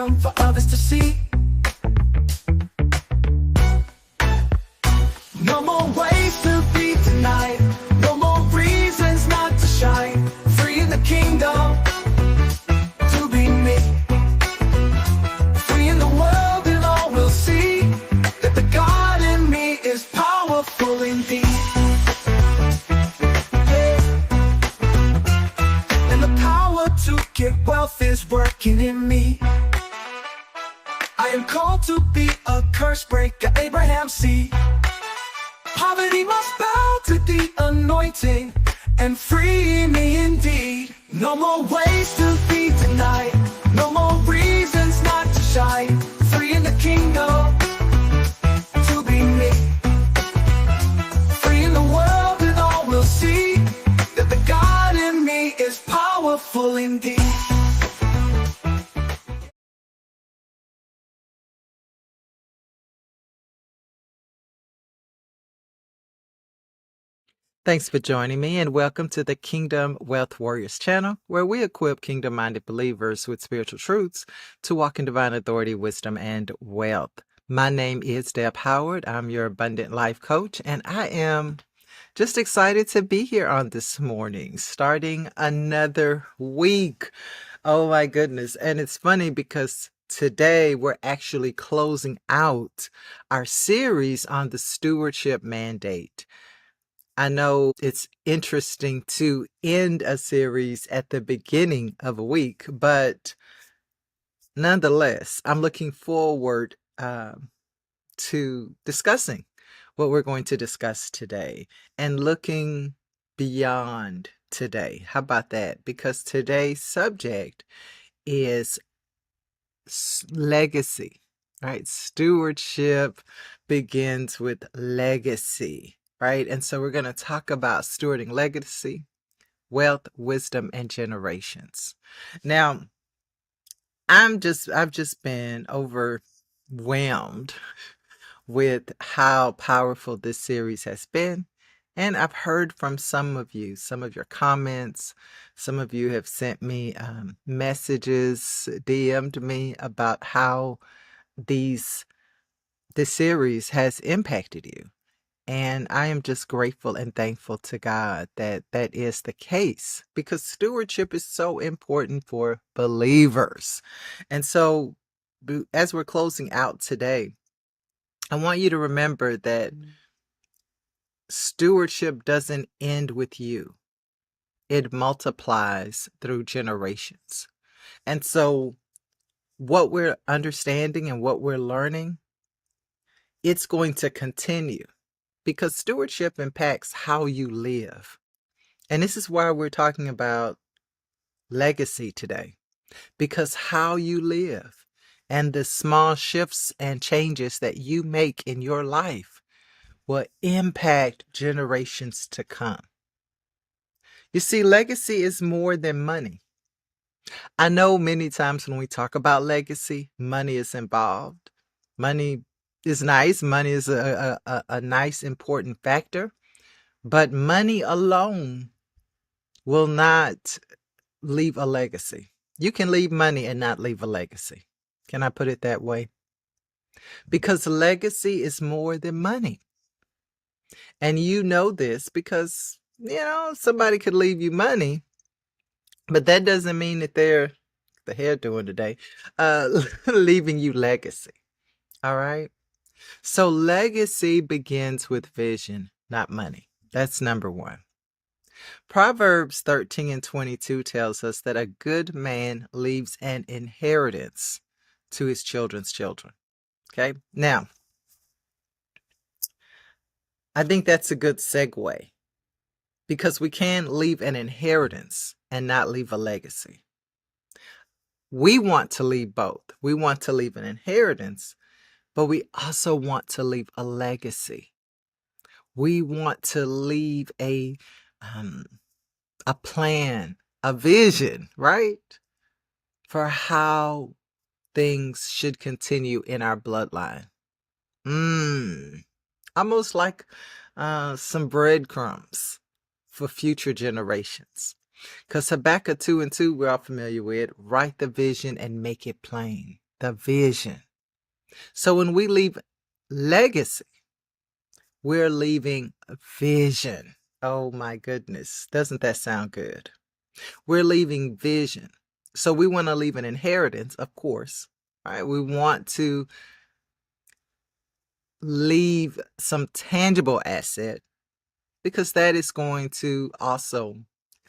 wisdom for others to see. No more ways to be denied, no more reasons not to shine. Free in the kingdom to be me. Free in the world and all will see that the God in me is powerful indeed. And the power to get wealth is working in me. I am called to be a curse breaker, Abraham's seed. Poverty must bow to the anointing and free me indeed. No more ways to be denied, no more reasons not to shine. Free in the kingdom to be me. Free in the world and all will see that the God in me is powerful indeed. Thanks for joining me, and welcome to the Kingdom Wealth Warriors channel, where we equip kingdom-minded believers with spiritual truths to walk in divine authority, wisdom, and wealth. My name is Deb Howard. I'm your abundant life coach, and I am just excited to be here on this morning, starting another week. Oh my goodness. And it's funny because today we're actually closing out our series on the stewardship mandate. I know it's interesting to end a series at the beginning of a week, but nonetheless, I'm looking forward to discussing what we're going to discuss today and looking beyond today. How about that? Because today's subject is legacy, right? Stewardship begins with legacy. Right? And so we're going to talk about stewarding legacy, wealth, wisdom, and generations. Now, I've just been overwhelmed with how powerful this series has been. And I've heard from some of you, some of your comments. Some of you have sent me messages, DM'd me about how this series has impacted you. And I am just grateful and thankful to God that that is the case, because stewardship is so important for believers. And so as we're closing out today, I want you to remember that stewardship doesn't end with you. It multiplies through generations. And so what we're understanding and what we're learning, it's going to continue. Because stewardship impacts how you live. And this is why we're talking about legacy today. Because how you live and the small shifts and changes that you make in your life will impact generations to come. You see, legacy is more than money. I know many times when we talk about legacy, money is involved. Money is nice. Money is a nice, important factor. But money alone will not leave a legacy. You can leave money and not leave a legacy. Can I put it that way? Because legacy is more than money. And you know this because, somebody could leave you money, but that doesn't mean that they're, the hair doing today, leaving you legacy. All right? So legacy begins with vision, not money. That's number one. Proverbs 13:22 tells us that a good man leaves an inheritance to his children's children. Okay? Now, I think that's a good segue, because we can leave an inheritance and not leave a legacy. We want to leave both. We want to leave an inheritance, but we also want to leave a legacy. We want to leave a plan, a vision, right? For how things should continue in our bloodline. Almost like some breadcrumbs for future generations. Because Habakkuk 2:2, we're all familiar with, write the vision and make it plain. the vision. So when we leave legacy, we're leaving vision. Oh my goodness. Doesn't that sound good? We're leaving vision. So we want to leave an inheritance, of course, right? We want to leave some tangible asset because that is going to also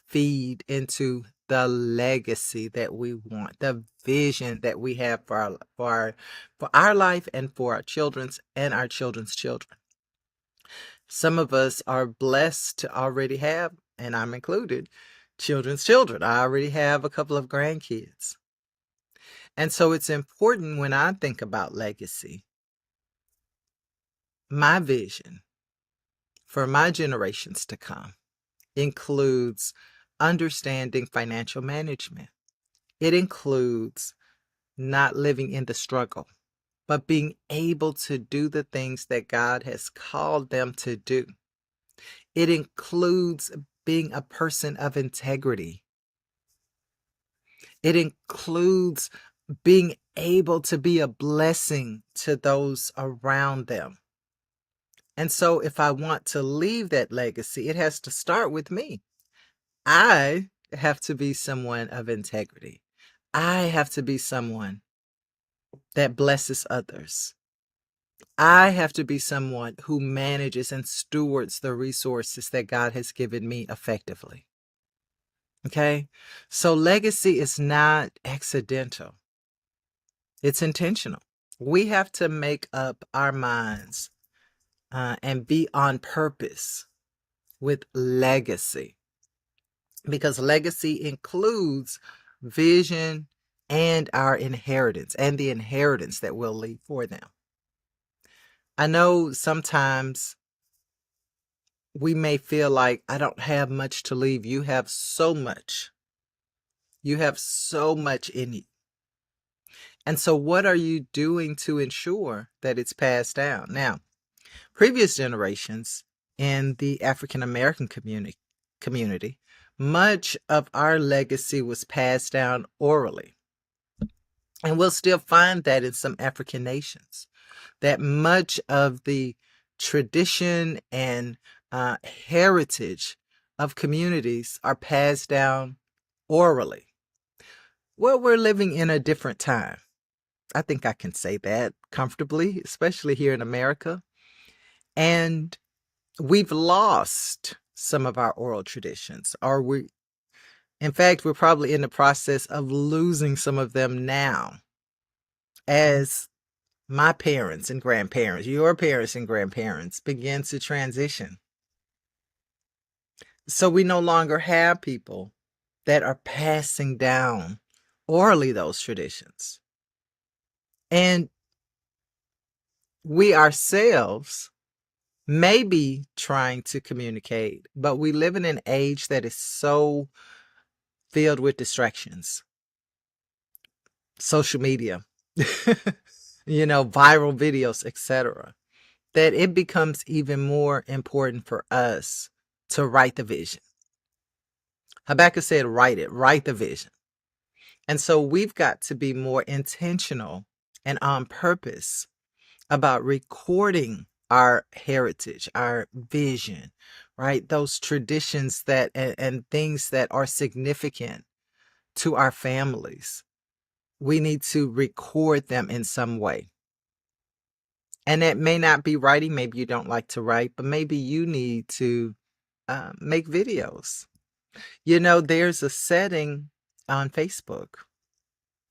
feed into the legacy that we want, the vision that we have for our life and for our children's and our children's children. Some of us are blessed to already have, and I'm included, children's children. I already have a couple of grandkids. And so it's important when I think about legacy, my vision for my generations to come includes understanding financial management. It includes not living in the struggle, but being able to do the things that God has called them to do. It includes being a person of integrity. It includes being able to be a blessing to those around them. And so if I want to leave that legacy, it has to start with me. I have to be someone of integrity. I have to be someone that blesses others. I have to be someone who manages and stewards the resources that God has given me effectively. Okay? So legacy is not accidental. It's intentional. We have to make up our minds and be on purpose with legacy, because legacy includes vision and our inheritance and the inheritance that we'll leave for them. I know sometimes we may feel like, I don't have much to leave. You have so much. You have so much in you. And so what are you doing to ensure that it's passed down? Now, previous generations in the African American community, much of our legacy was passed down orally. And we'll still find that in some African nations, that much of the tradition and heritage of communities are passed down orally. Well, we're living in a different time. I think I can say that comfortably, especially here in America. And we've lost some of our oral traditions, in fact, we're probably in the process of losing some of them now, as my parents and grandparents, your parents and grandparents begin to transition. So we no longer have people that are passing down orally those traditions. And we ourselves may be trying to communicate, but we live in an age that is so filled with distractions. Social media, viral videos, etc., that it becomes even more important for us to write the vision. Habakkuk said, write the vision. And so we've got to be more intentional and on purpose about recording our heritage, our vision, right? Those traditions that and things that are significant to our families. We need to record them in some way. And that may not be writing. Maybe you don't like to write, but maybe you need to make videos. There's a setting on Facebook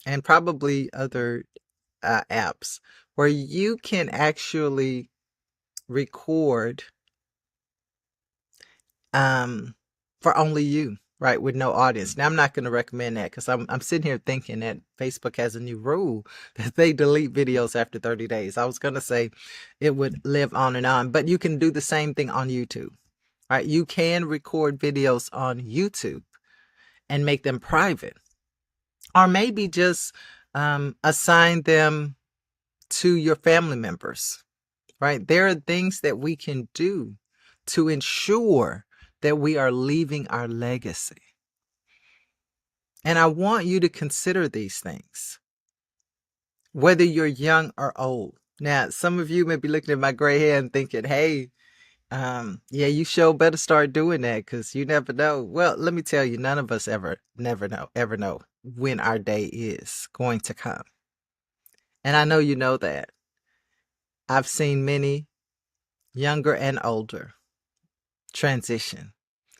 and probably other apps where you can actually record for only you, right, with no audience. Now, I'm not going to recommend that because I'm sitting here thinking that Facebook has a new rule that they delete videos after 30 days. I was going to say it would live on and on, but you can do the same thing on YouTube, right? You can record videos on YouTube and make them private, or maybe just assign them to your family members, right? There are things that we can do to ensure that we are leaving our legacy. And I want you to consider these things. whether you're young or old. Now, some of you may be looking at my gray hair and thinking, hey, yeah, you sure better start doing that because you never know. Well, let me tell you, none of us never know when our day is going to come. And I know you know that. I've seen many younger and older transition.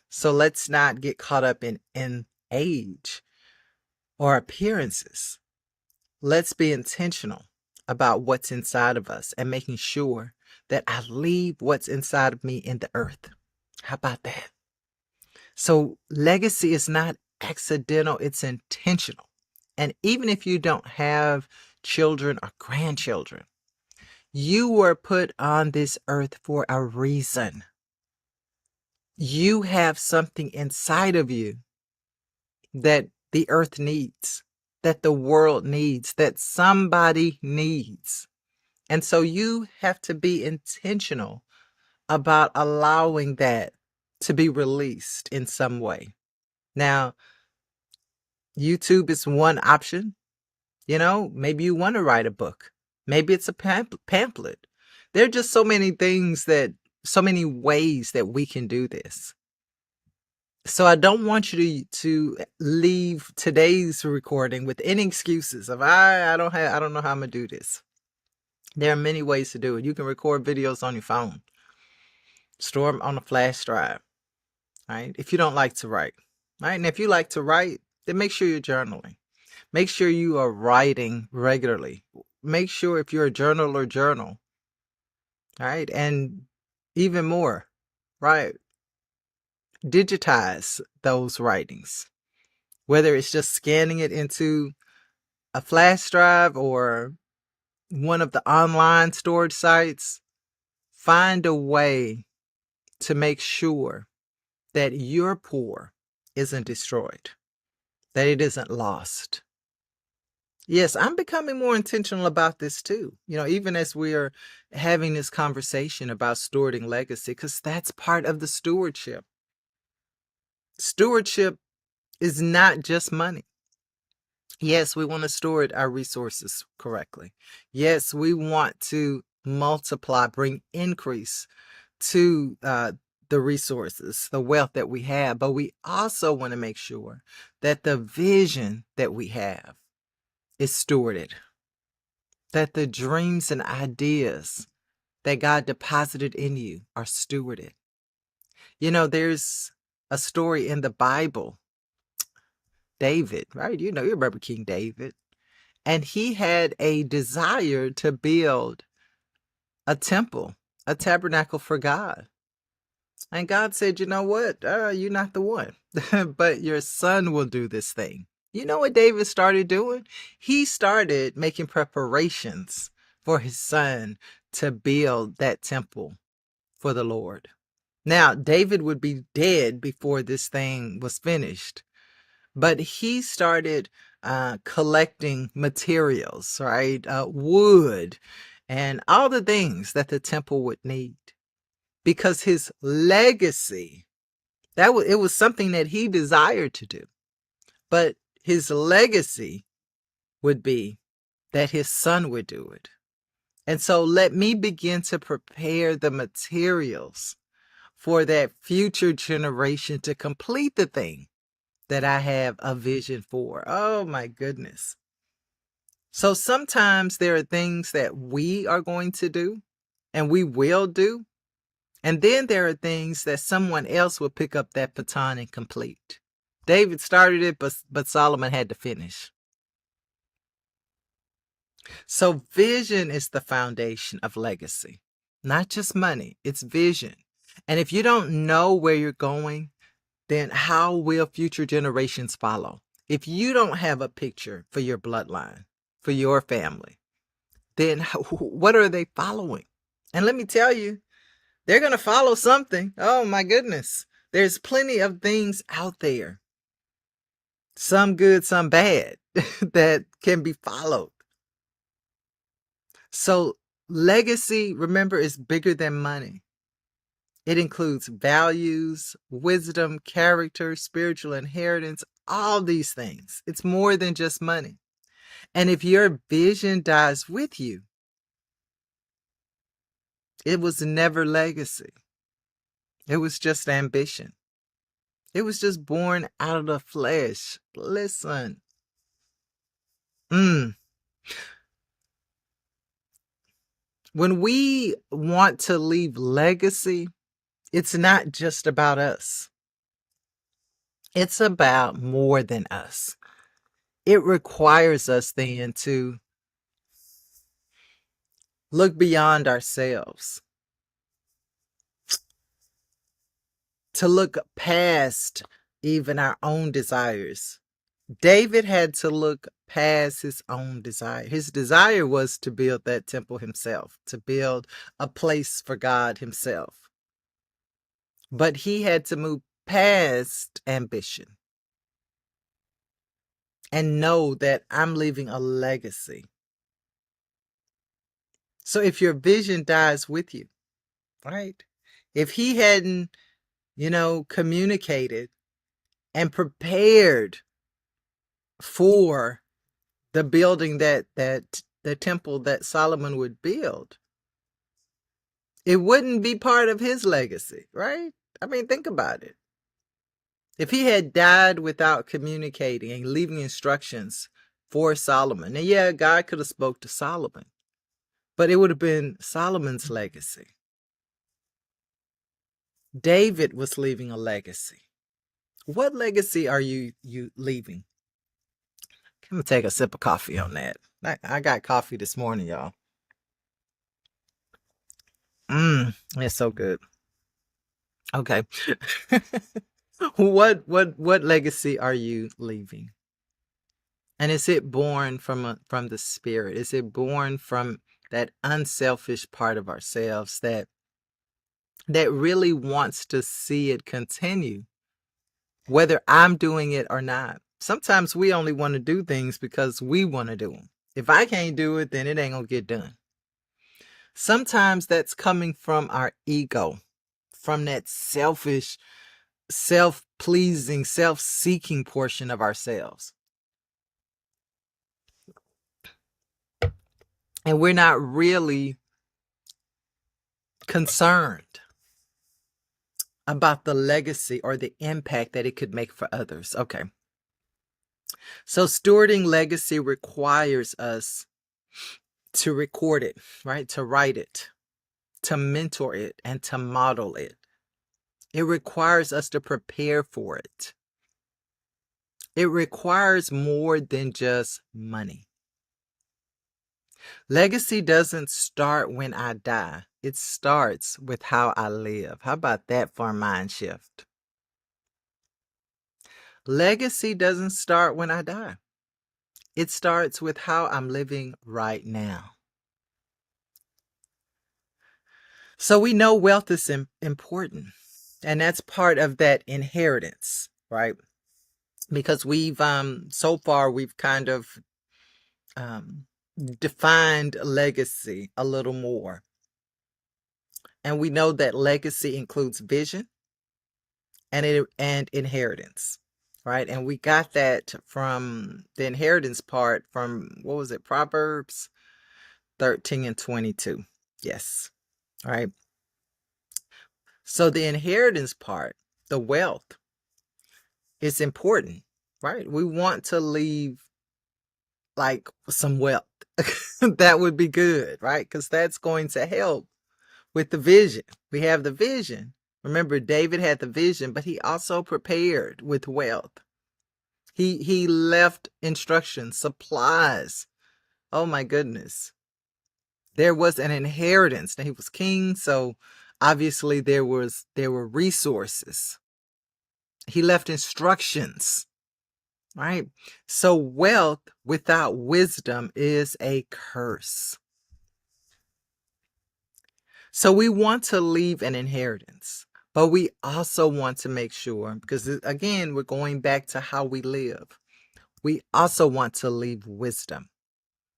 So let's not get caught up in age or appearances. Let's be intentional about what's inside of us and making sure that I leave what's inside of me in the earth. How about that? So legacy is not accidental, it's intentional. And even if you don't have children or grandchildren, you were put on this earth for a reason. You have something inside of you that the earth needs, that the world needs, that somebody needs. And so you have to be intentional about allowing that to be released in some way. Now, YouTube is one option. You know, maybe you want to write a book. Maybe it's a pamphlet. There are just so many so many ways that we can do this. So I don't want you to leave today's recording with any excuses of I don't know how I'm gonna do this. There are many ways to do it. You can record videos on your phone, store them on a flash drive, right? If you don't like to write, right? And if you like to write, then make sure you're journaling. Make sure you are writing regularly. Make sure if you're a journaler, journal, right? And even more, right? Digitize those writings, whether it's just scanning it into a flash drive or one of the online storage sites. Find a way to make sure that your pour isn't destroyed, that it isn't lost. Yes, I'm becoming more intentional about this too. You know, even as we are having this conversation about stewarding legacy, because that's part of the stewardship. Stewardship is not just money. Yes, we want to steward our resources correctly. Yes, we want to multiply, bring increase to the resources, the wealth that we have, but we also want to make sure that the vision that we have is stewarded, that the dreams and ideas that God deposited in you are stewarded. You know, there's a story in the Bible, David, right? You remember King David. And he had a desire to build a temple, a tabernacle for God. And God said, you know what? You're not the one, but your son will do this thing. You know what David started doing? He started making preparations for his son to build that temple for the Lord. Now, David would be dead before this thing was finished, but he started collecting materials, right? Wood and all the things that the temple would need, because his legacy, it was something that he desired to do, but his legacy would be that his son would do it. And so let me begin to prepare the materials for that future generation to complete the thing that I have a vision for. Oh my goodness. So sometimes there are things that we are going to do and we will do. And then there are things that someone else will pick up that baton and complete. David started it, but Solomon had to finish. So vision is the foundation of legacy, not just money, it's vision. And if you don't know where you're going, then how will future generations follow? If you don't have a picture for your bloodline, for your family, then what are they following? And let me tell you, they're going to follow something. Oh my goodness. There's plenty of things out there, some good, some bad, that can be followed. So legacy, remember, is bigger than money. It includes values, wisdom, character, spiritual inheritance, all these things. It's more than just money. And if your vision dies with you, it was never legacy. It was just ambition. It was just born out of the flesh. Listen. When we want to leave legacy, it's not just about us. It's about more than us. It requires us then to look beyond ourselves, to look past even our own desires. David had to look past his own desire. His desire was to build that temple himself, to build a place for God himself. But he had to move past ambition and know that I'm leaving a legacy. So if your vision dies with you, right? If he hadn't, communicated and prepared for the building that the temple that Solomon would build, it wouldn't be part of his legacy, right? I mean, think about it. If he had died without communicating and leaving instructions for Solomon, and yeah, God could have spoke to Solomon, but it would have been Solomon's legacy. David was leaving a legacy. What legacy are you leaving? I'm gonna take a sip of coffee on that. I got coffee this morning, y'all. It's so good. Okay. What legacy are you leaving? And is it born from the spirit? Is it born from that unselfish part of ourselves that really wants to see it continue, whether I'm doing it or not? Sometimes we only want to do things because we want to do them. If I can't do it, then it ain't gonna get done. Sometimes that's coming from our ego, from that selfish, self-pleasing, self-seeking portion of ourselves. And we're not really concerned about the legacy or the impact that it could make for others. Okay. So stewarding legacy requires us to record it, right? To write it, to mentor it, and to model it. It requires us to prepare for it. It requires more than just money. Legacy doesn't start when I die. It starts with how I live. How about that for a mind shift? Legacy doesn't start when I die. It starts with how I'm living right now. So we know wealth is important. And that's part of that inheritance, right? Because we've so far we've kind of defined legacy a little more. And we know that legacy includes vision and inheritance, right? And we got that from the inheritance part from, what was it, Proverbs 13 and 22. Yes. All right. So the inheritance part, the wealth, is important, right? We want to leave like some wealth. That would be good, right? Because that's going to help with the vision. We have the vision. Remember, David had the vision, but he also prepared with wealth. He left instructions, supplies. Oh my goodness. There was an inheritance. Now, he was king, so obviously there were resources. He left instructions, right? So wealth without wisdom is a curse. So we want to leave an inheritance, but we also want to make sure, because again, we're going back to how we live. We also want to leave wisdom.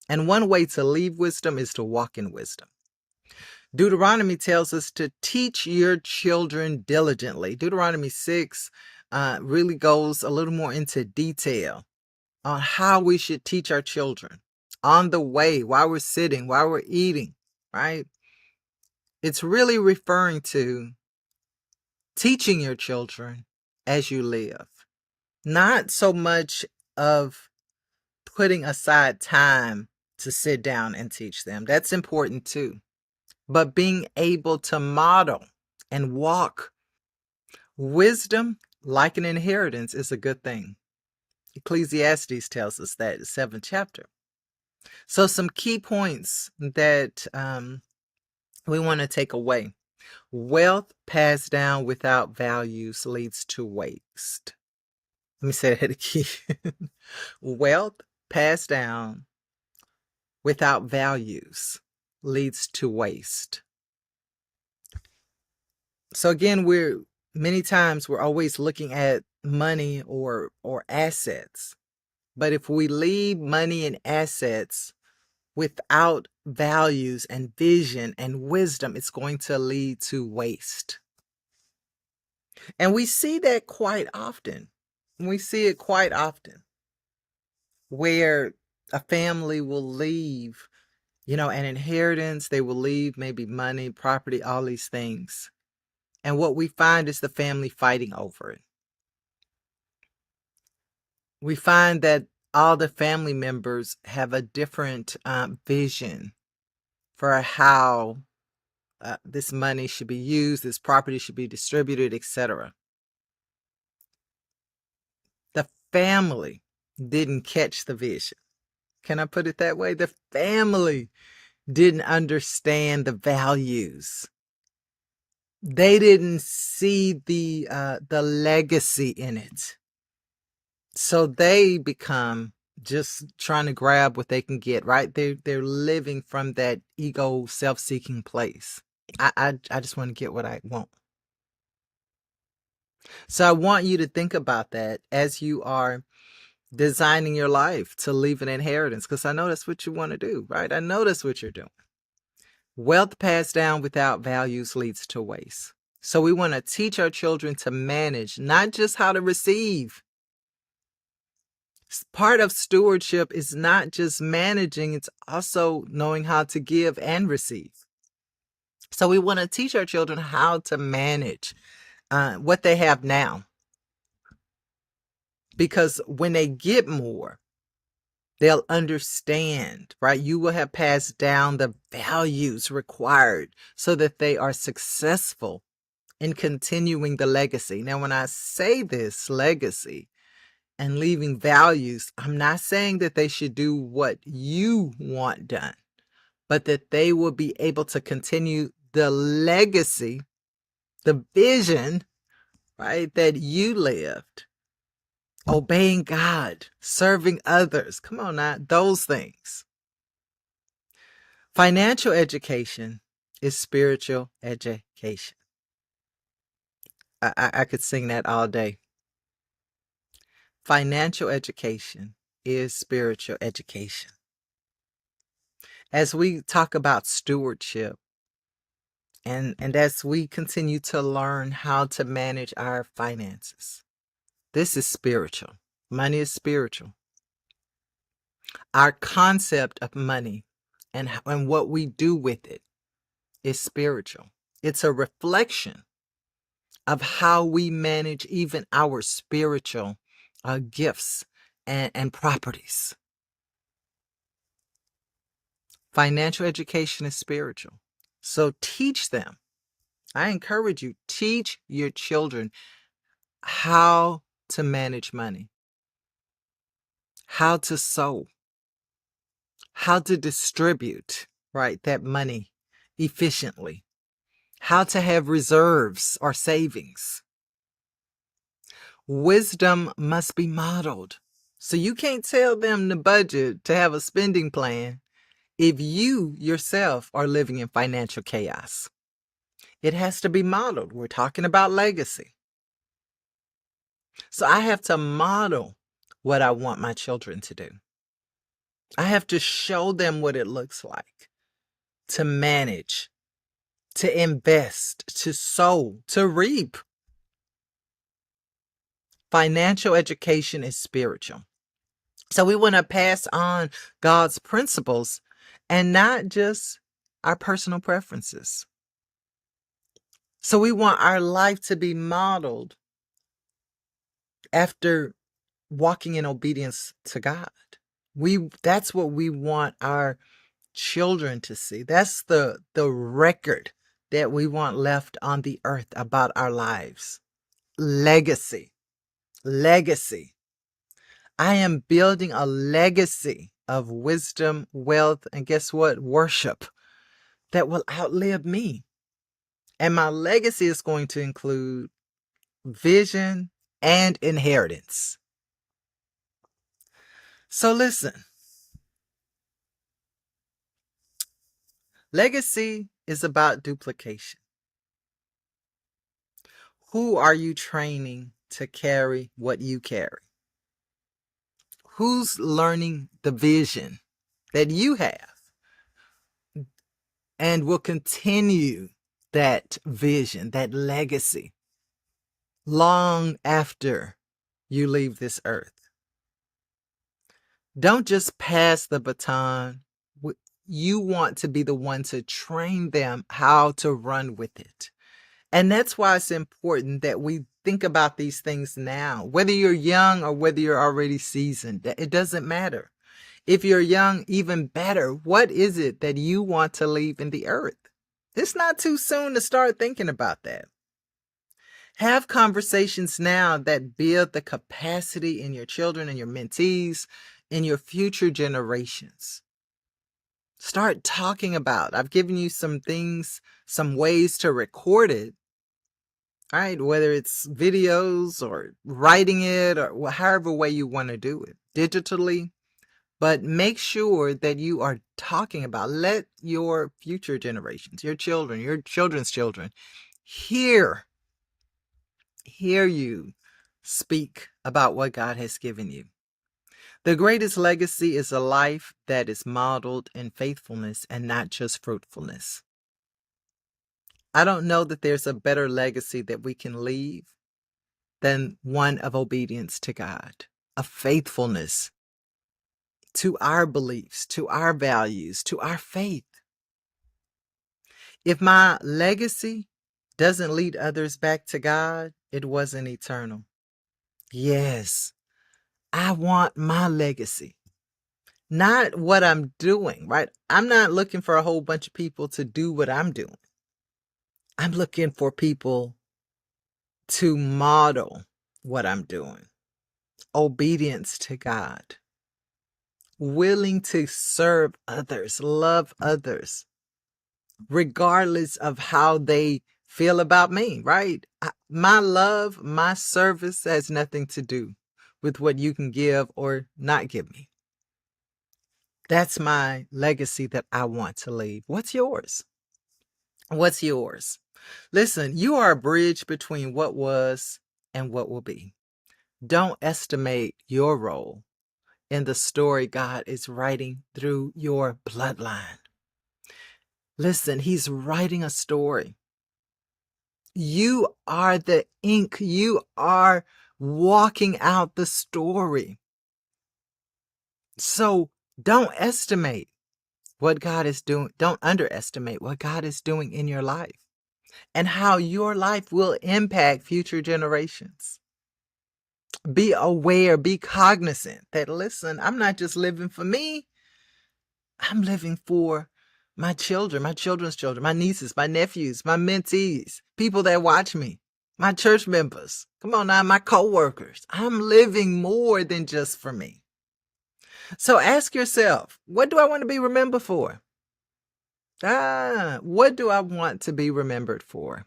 And one way to leave wisdom is to walk in wisdom. Deuteronomy tells us to teach your children diligently. Deuteronomy 6 really goes a little more into detail on how we should teach our children on the way, while we're sitting, while we're eating, right? It's really referring to teaching your children as you live, not so much of putting aside time to sit down and teach them. That's important too. But being able to model and walk wisdom like an inheritance is a good thing. Ecclesiastes tells us that, the 7th chapter. So some key points that we want to take away. Wealth passed down without values leads to waste. Let me say that again. Wealth passed down without values leads to waste. So again, many times we're always looking at money or assets. But if we leave money and assets without values and vision and wisdom, it's going to lead to waste. And we see that quite often. We see it quite often where a family will leave, an inheritance. They will leave maybe money, property, all these things. And what we find is the family fighting over it. We find that all the family members have a different vision for how this money should be used, this property should be distributed, etc. The family didn't catch the vision. Can I put it that way? The family didn't understand the values. They didn't see the legacy in it. So they become just trying to grab what they can get, right? They're living from that ego, self-seeking place. I just want to get what I want. So I want you to think about that as you are designing your life to leave an inheritance, because I know that's what you want to do, right? I know that's what you're doing. Wealth passed down without values leads to waste. So we want to teach our children to manage, not just how to receive. Part of stewardship is not just managing, it's also knowing how to give and receive. So we want to teach our children how to manage what they have now. Because when they get more, they'll understand, right? You will have passed down the values required so that they are successful in continuing the legacy. Now, when I say this, legacy, and leaving values, I'm not saying that they should do what you want done, but that they will be able to continue the legacy, the vision, right, that you lived. Obeying God, serving others. Come on now, those things. Financial education is spiritual education. I could sing that all day. Financial education is spiritual education. As we talk about stewardship, and as we continue to learn how to manage our finances, this is spiritual. Money is spiritual. Our concept of money and what we do with it is spiritual. It's a reflection of how we manage even our spiritual gifts and properties. Financial education is spiritual. So teach them. I encourage you, teach your children how to manage money, how to sow, how to distribute, right, that money efficiently, how to have reserves or savings. Wisdom must be modeled. So you can't tell them to budget, to have a spending plan, if you yourself are living in financial chaos. It has to be modeled. We're talking about legacy. So I have to model what I want my children to do. I have to show them what it looks like to manage, to invest, to sow, to reap. Financial education is spiritual. So we want to pass on God's principles and not just our personal preferences. So we want our life to be modeled after walking in obedience to God. That's what we want our children to see. That's the record that we want left on the earth about our lives. Legacy. Legacy. I am building a legacy of wisdom, wealth, and guess what? Worship that will outlive me. And my legacy is going to include vision and inheritance. So listen, legacy is about duplication. Who are you training to carry what you carry? Who's learning the vision that you have and will continue that vision, that legacy, long after you leave this earth? Don't just pass the baton. You want to be the one to train them how to run with it. And that's why it's important that we think about these things now. Whether you're young or whether you're already seasoned, it doesn't matter. If you're young, even better. What is it that you want to leave in the earth? It's not too soon to start thinking about that. Have conversations now that build the capacity in your children and your mentees, in your future generations. Start talking about. I've given you some things, some ways to record it. All right, whether it's videos or writing it or however way you want to do it, digitally. But make sure that you are talking about, let your future generations, your children, your children's children, hear you speak about what God has given you. The greatest legacy is a life that is modeled in faithfulness and not just fruitfulness. I don't know that there's a better legacy that we can leave than one of obedience to God, of faithfulness to our beliefs, to our values, to our faith. If my legacy doesn't lead others back to God, it wasn't eternal. Yes, I want my legacy, not what I'm doing, right? I'm not looking for a whole bunch of people to do what I'm doing. I'm looking for people to model what I'm doing. Obedience to God. Willing to serve others, love others, regardless of how they feel about me, right? My love, my service has nothing to do with what you can give or not give me. That's my legacy that I want to leave. What's yours? What's yours? Listen, you are a bridge between what was and what will be. Don't estimate your role in the story God is writing through your bloodline. Listen, He's writing a story. You are the ink. You are walking out the story. So don't estimate what God is doing. Don't underestimate what God is doing in your life and how your life will impact future generations. Be aware, be cognizant that, listen, I'm not just living for me. I'm living for my children, my children's children, my nieces, my nephews, my mentees, people that watch me, my church members. Come on now, my co-workers. I'm living more than just for me. So ask yourself, what do I want to be remembered for? What do I want to be remembered for?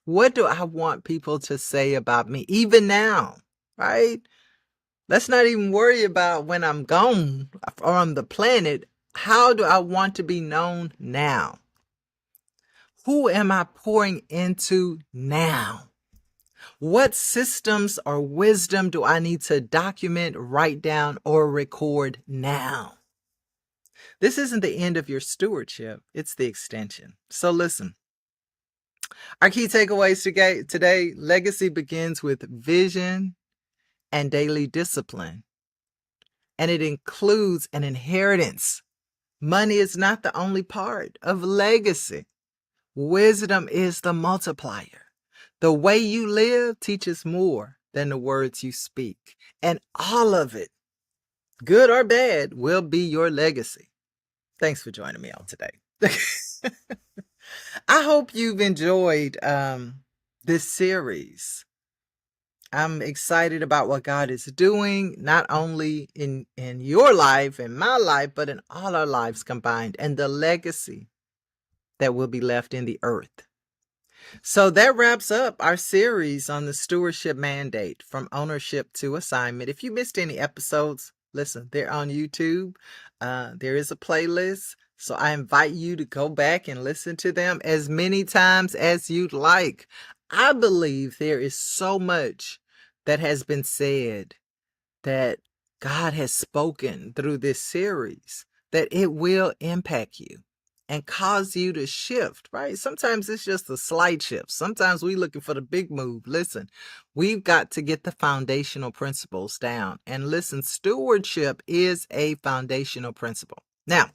What do I want people to say about me, even now, right? Let's not even worry about when I'm gone on the planet. How do I want to be known now? Who am I pouring into now? What systems or wisdom do I need to document, write down, or record now? This isn't the end of your stewardship, it's the extension. So listen, our key takeaways today, legacy begins with vision and daily discipline. and it includes an inheritance. Money is not the only part of legacy. Wisdom is the multiplier. The way you live teaches more than the words you speak, and all of it, good or bad, will be your legacy. Thanks for joining me on today. I hope you've enjoyed this series. I'm excited about what God is doing, not only in your life and my life, but in all our lives combined, and the legacy that will be left in the earth. So that wraps up our series on the stewardship mandate, from ownership to assignment. If you missed any episodes, listen, they're on YouTube. There is a playlist. So I invite you to go back and listen to them as many times as you'd like. I believe there is so much that has been said, that God has spoken through this series, that it will impact you and cause you to shift, right? Sometimes it's just a slight shift. Sometimes we're looking for the big move. Listen, we've got to get the foundational principles down. And listen, stewardship is a foundational principle. Now,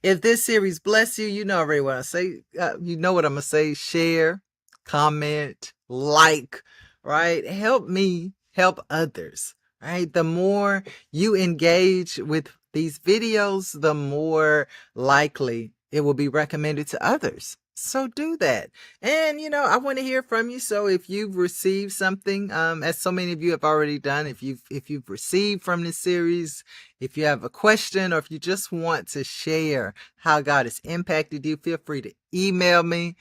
if this series bless you, you know already what I say. You know what I'm going to say. Share, comment, like, right? Help me help others, right? The more you engage with these videos, the more likely it will be recommended to others. So do that. And, I want to hear from you. So if you've received something, as so many of you have already done, if you've received from this series, if you have a question, or if you just want to share how God has impacted you, feel free to email me.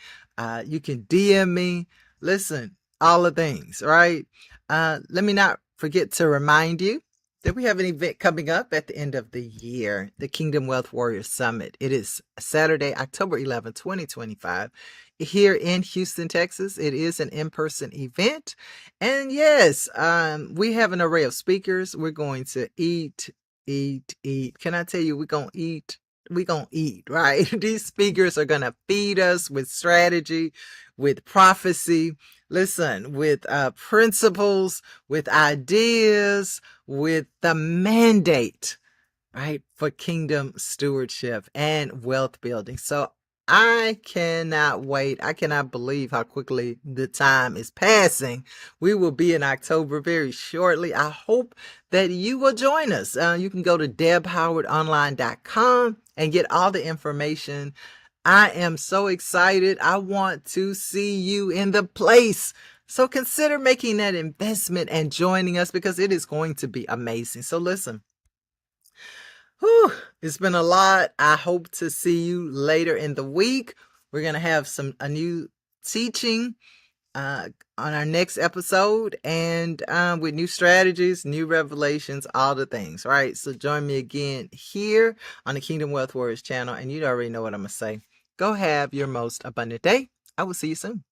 You can DM me. Listen, all the things, right? Let me not forget to remind you that we have an event coming up at the end of the year, the Kingdom Wealth Warriors Summit. It is Saturday, October 11, 2025, here in Houston, Texas. It is an in-person event. And yes, we have an array of speakers. We're going to eat. Can I tell you, we're going to eat? We're going to eat, right? These speakers are going to feed us with strategy, with prophecy, listen, with principles, with ideas, with the mandate, right, for kingdom stewardship and wealth building. So I cannot wait. I cannot believe how quickly the time is passing. We will be in October very shortly. I hope that you will join us. You can go to debhowardonline.com and get all the information. I am so excited. I want to see you in the place. So consider making that investment and joining us, because it is going to be amazing. So listen, it's been a lot. I hope to see you later in the week. We're going to have a new teaching on our next episode, and with new strategies, new revelations, all the things, right? So join me again here on the Kingdom Wealth Warriors channel, and you already know what I'm going to say. Go have your most abundant day. I will see you soon.